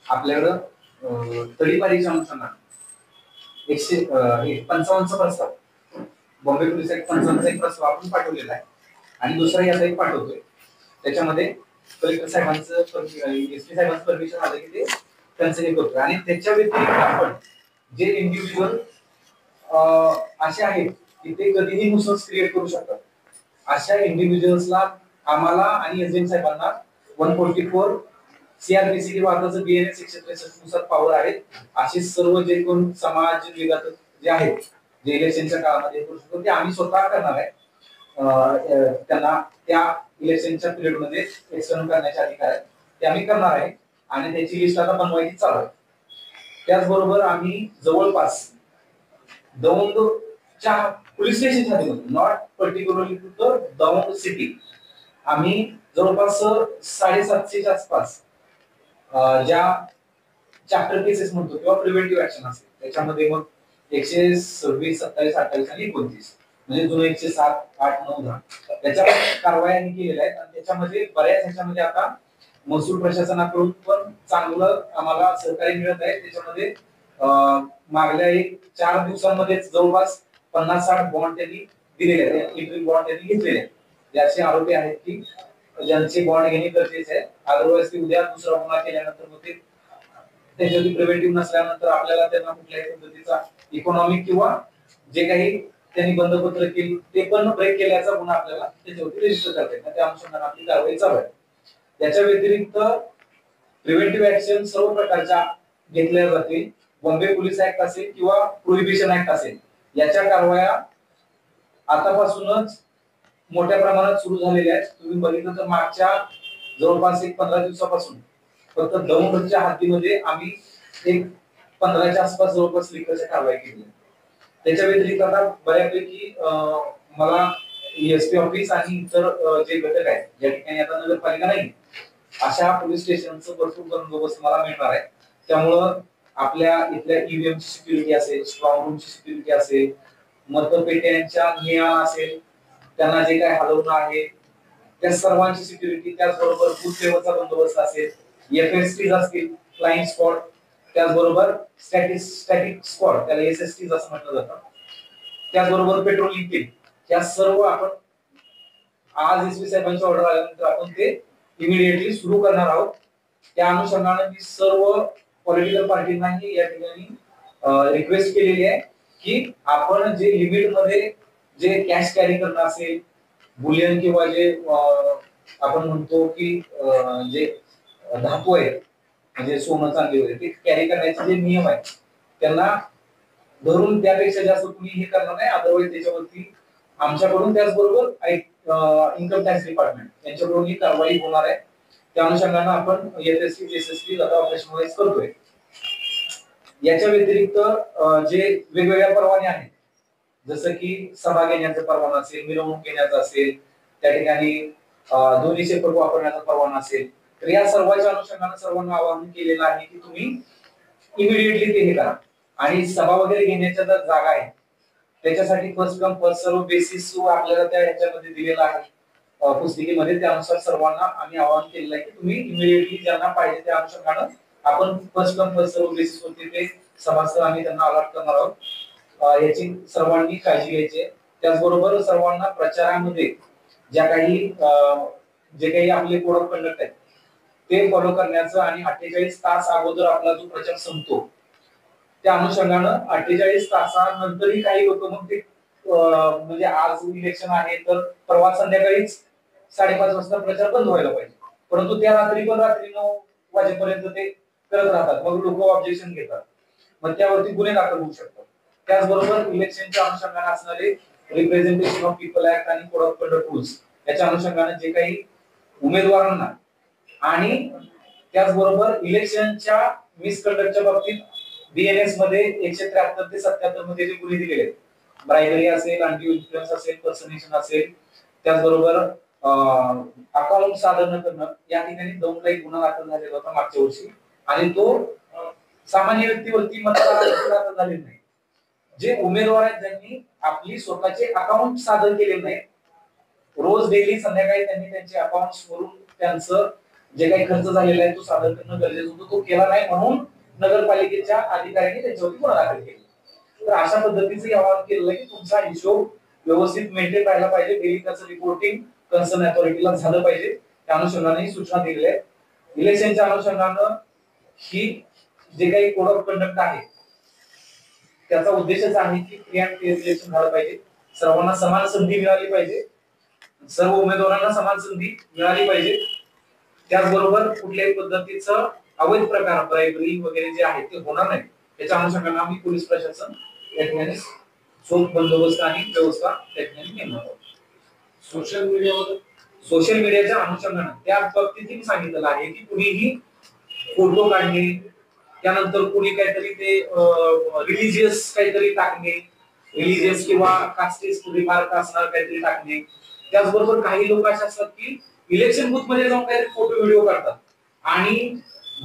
आपल्याकडं तडीपारीच्या अनुषंगाने 155चा प्रस्ताव, बॉम्बे पोलीस ऍक्ट 55चा एक प्रस्ताव आपण पाठवलेला आहे आणि दुसरा याचा एक पाठवतोय. त्याच्यामध्ये कलेक्टर साहेबांचं एसपी साहेबांचं परमिशन आलं की ते त्यांचं हे करतोय. आणि त्याच्या व्यतिरिक्त आपण जे इंडिव्हिज्युअल असे आहेत की ते कधीही नुसंस क्रिएट करू शकतात, अशा इंडिव्हिज्युअल्सला आम्हाला आणि एसडीएम साहेबांना 144 सीआरपीसी किंवा आताचं बीएनएस 163 नुसार पॉवर आहेत. असे सर्व जे कोण समाज विघातक जे आहेत, जे इलेक्शनच्या काळामध्ये करू शकतो, ते आम्ही स्वतः करणार आहे. त्यांना त्या इलेक्शनच्या पिरियडमध्ये एक्सटर्न करण्याचे अधिकार आहेत, ते आम्ही करणार आहे आणि त्याची लिस्ट आता बनवायची चालू आहे. त्याचबरोबर आम्ही जवळपास दौंडच्या पोलीस स्टेशनच्या हद्दीमध्ये, not particularly to the Daund city, आम्ही जवळपास 750च्या आसपास ज्या चॅप्टर केसेस म्हणतो किंवा प्रिव्हेंटिव्ह ऍक्शन असेल, त्याच्यामध्ये मग 126, 27, 28 आणि 29 म्हणजे जुने 107, 8, 9, 10 त्याच्या कारवाया केलेल्या आहेत. आणि त्याच्यामध्ये बऱ्याच ह्याच्यामध्ये आता महसूल प्रशासनाकडून पण चांगलं आम्हाला सहकार्य मिळत आहे. त्याच्यामध्ये मागल्या 4 दिवसांमध्ये जवळपास 50-60 बॉन्ड त्यांनी दिलेले आहेत, इंट्री बॉन्ड त्यांनी घेतलेले आहेत. जे असे आरोपी आहेत की ज्यांचे बॉन्ड घेणे गरजेचे आहे, अदरवाईज ते उद्या दुसरा गुन्हा केल्यानंतर मग ते त्याच्यावरती प्रिव्हेंटिव्ह नसल्यानंतर आपल्याला त्यांना कुठल्याही पद्धतीचा इकॉनॉमिक किंवा जे काही त्यांनी बंधपत्र केली ते पण ब्रेक केल्याचा गुन्हा आपल्याला त्याच्यावरती रजिस्टर करता येईल. त्या अनुषंगाने आपली कारवाई चालू आहे. त्याच्या व्यतिरिक्त प्रिव्हेंटिव्ह ऍक्शन सर्व प्रकारच्या घेतल्या जातील. बॉम्बे पोलीस ऍक्ट असेल किंवा प्रोहिबिशन ऍक्ट असेल, याच्या कारवाया आतापासूनच मोठ्या प्रमाणात सुरू झालेल्या आहेत. तुम्ही बघितलं तर मागच्या जवळपास 15 दिवसापासून फक्त दौंडच्या हद्दीमध्ये आम्ही 15च्या आसपास जवळपास लिखच्या कारवाई केली. त्याच्या व्यतिरिक्त आता बऱ्यापैकी मला एसपी ऑफिस आणि इतर जे घटक आहेत, ज्या ठिकाणी आता नगरपालिका नाही, अशा पोलीस स्टेशनचं भरपूर बंदोबस्त मला मिळणार आहे. त्यामुळं आपल्या इथल्या ईव्हीएमची सिक्युरिटी असेल, स्ट्रॉंग रूमची सिक्युरिटी असेल, मतपेट्यांच्या निया असेल, त्यांना जे काही हलवणं आहे त्या सर्वांची सिक्युरिटी, त्याचबरोबर बूथ लेवलचा बंदोबस्त असेल, एफएसटी असतील, फ्लाइंग स्क्वॉड, त्याचबरोबर स्टॅटिक स्क्वॉड, त्याला एसएसटी असं म्हटलं जातं, त्याचबरोबर पेट्रोलिंग टीम, या सर्व आपण आज एसपी साहेबांच्या ऑर्डर आल्यानंतर आपण ते इमिडिएटली सुरू करणार आहोत. त्या अनुषंगाने मी सर्व पॉलिटिकल पार्टींनाही या ठिकाणी रिक्वेस्ट केलेली आहे की आपण जे लिमिट मध्ये जे कॅश कॅरी करणं असेल, बुलियन किंवा जे आपण म्हणतो की जे धातू आहे म्हणजे सोनं चांदी वगैरे ते कॅरी करण्याचे जे नियम आहेत त्यांना धरून त्यापेक्षा जास्त कुणी हे करणार नाही. अदरवाईज त्याच्यावरती आमच्याकडून त्याचबरोबर इन्कम टॅक्स डिपार्टमेंट यांच्याकडून ही कारवाई होणार आहे. त्या अनुषंगाने आपण एसएसटी आता ऑपरेशनलाइज करतोय. याच्या व्यतिरिक्त जे वेगवेगळ्या परवाने आहेत, जसं की सभा घेण्याचा परवाना असेल, मिरवणूक घेण्याचा असेल, त्या ठिकाणी दोन्ही शेपट वापरण्याचा परवाना असेल, तर या सर्वांच्या अनुषंगाने सर्वांना आवाहन केलेलं आहे की तुम्ही इमिडिएटली ते हे करा. आणि सभा वगैरे घेण्याच्या जर जागा आहे त्याच्यासाठी first come first serve basis आपल्याला त्या ह्याच्यामध्ये दिलेला आहे पुस्तिकेमध्ये, त्यानुसार सर्वांना आम्ही आवाहन केलेलं आहे की तुम्ही इमिडिएटली ज्यांना पाहिजे त्या अनुषंगाने आपण first come first serve basis वरती ते सभासद आम्ही त्यांना अलॉट करणार आहोत. याची सर्वांनी काळजी घ्यायची. त्याचबरोबर सर्वांना प्रचारामध्ये ज्या काही जे काही आपले कोड ऑफ कंडक्ट आहेत ते फॉलो करण्याचं आणि 48 तास अगोदर आपला जो प्रचार संपतो त्या अनुषंगानं 48 तासानंतरही काही होतं मग ते म्हणजे आज इलेक्शन आहे तर परवा संध्याकाळीच 5:30 वाजता प्रचार बंद व्हायला पाहिजे, परंतु त्या रात्री 9 वाजेपर्यंत ते करत राहतात. मग लोक ऑब्जेक्शन घेतात, मग त्यावरती गुन्हे दाखल होऊ शकतात. त्याचबरोबर इलेक्शनच्या अनुषंगाने असणारे रिप्रेझेंटेशन ऑफ पीपल ऍक्ट आणि कोड ऑफ कंडक्ट रूल्स याच्या अनुषंगाने जे काही उमेदवारांना आणि त्याचबरोबर इलेक्शनच्या मिसकंडक्टच्या बाबतीत बीएनएस मध्ये 173 ते 77 मध्ये जे गुन्हे दिलेले आहेत, ब्रायबरी असेल, अँटी इन्फ्लुएन्स असेल, पर्सनेशन असेल, त्याचबरोबर अकाउंट सादर न करणं, या ठिकाणी 2 काही गुन्हा दाखल झालेला होता मागच्या वर्षी आणि तो सामान्य व्यक्तीवरती दाखल झालेला नाही. जे उमेदवार आहेत ज्यांनी आपली स्वतःचे अकाउंट सादर केले नाही, रोज डेली संध्याकाळी त्यांनी त्यांचे अकाउंट्स वरून त्यांचं जे काही खर्च झालेला आहे तो सादर करणं गरजेचं होतं, तो केला नाही म्हणून नगरपालिकेच्या अधिकाऱ्यांनी त्यांच्यावरती गुन्हा दाखल केला. तर अशा पद्धतीचं आवाहन केलं की तुमचा हिशोब व्यवस्थित मेंटेन राहायला पाहिजे, डेली त्याचं रिपोर्टिंग कन्सर्न अथॉरिटीला झालं पाहिजे. त्या अनुषंगाने सूचना दिलेल्या आहेत. इलेक्शनच्या अनुषंगानं ही जे काही कोड ऑफ कंडक्ट आहे त्याचा उद्देशच आहे की फ्री अँड फेअर इलेक्शन झालं पाहिजे, सर्वांना समान संधी मिळाली पाहिजे, सर्व उमेदवारांना समान संधी मिळाली पाहिजे. त्याचबरोबर कुठल्याही पद्धतीचं अवैध प्रकार ब्रायबरी वगैरे जे आहे ते होणार नाही. त्याच्या अनुषंगाने आम्ही पोलीस प्रशासन या ठिकाणी चोख बंदोबस्त आणि व्यवस्था त्या ठिकाणी नेमणार आहोत. सोशल मीडियाच्या अनुषंगाने त्या बाबतीत सांगितलेलं आहे की कुणीही फोटो काढणे, त्यानंतर कुणी काहीतरी ते रिलिजियस काहीतरी टाकणे, रिलिजियस किंवा कास्टिस्ट रिमार्क असणार काहीतरी टाकणे. त्याचबरोबर काही लोक असे असतात की इलेक्शन बूथ मध्ये जाऊन काहीतरी फोटो व्हिडिओ काढतात आणि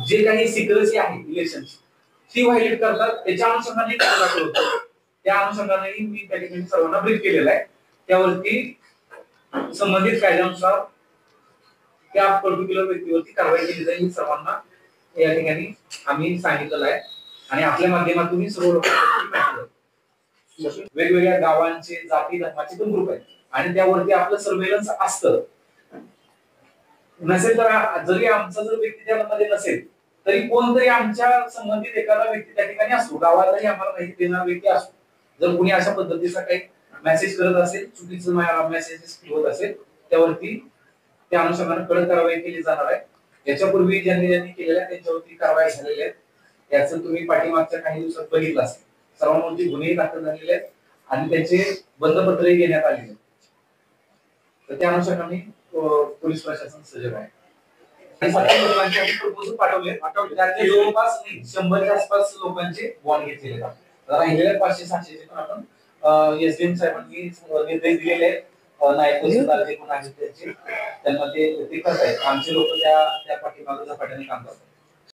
जे काही सिक्रेसी आहे इलेक्शनची ती व्हायलेट करतात. त्याच्या अनुषंगाने त्या अनुषंगाने मी त्या ठिकाणी सर्वांना ब्रीफ केलेला आहे. त्यावरती संबंधित कायद्यानुसार त्या पर्टिक्युलर व्यक्तीवरती कारवाई केली जाईल सर्वांना या ठिकाणी आम्ही सांगितलेलं आहे. आणि आपल्या माध्यमातून सर्व लोकांना वेगवेगळ्या गावांचे जाती धर्माचे पण ग्रुप आहेत आणि त्यावरती आपलं सर्वेलन्स असतं. नसेल तर जरी आमचा जर व्यक्ती त्यामध्ये नसेल तरी कोणतरी आमच्या संबंधित एखादा व्यक्ती त्या ठिकाणी असतो, गावातही आम्हाला माहिती देणारा व्यक्ती असतो. जर कोणी अशा पद्धतीचा काही मेसेज करत असेल, चुकीचं मेसेजेस होत असेल, त्यावरती त्या अनुषंगाने कडक कारवाई केली जाणार आहे. याच्यापूर्वी ज्यांनी केलेल्या त्यांच्यावरती कारवाई झालेल्या आहेत. याचं तुम्ही पाठीमागच्या काही दिवसात बघितलं असेल. सर्वांवरती गुन्हे दाखल झालेले आहेत आणि त्याचे बंधपत्रही घेण्यात आलेले आहेत. तर त्या अनुषंगाने पोलीस प्रशासन सजग आहे. प्रपोजल पाठवले त्याचे जवळपास 100च्या आसपास लोकांचे बॉन्ड घेतलेले आहेत. राहिलेल्या 500-600चे पण आपण एसडीएम साहेबांनी निर्देश दिलेले आहेत. नायक तहसीलदार जे कोण आहेत त्यांना ते करतायत. आमचे लोक त्या पाठीमागे झपाट्याने काम करतात.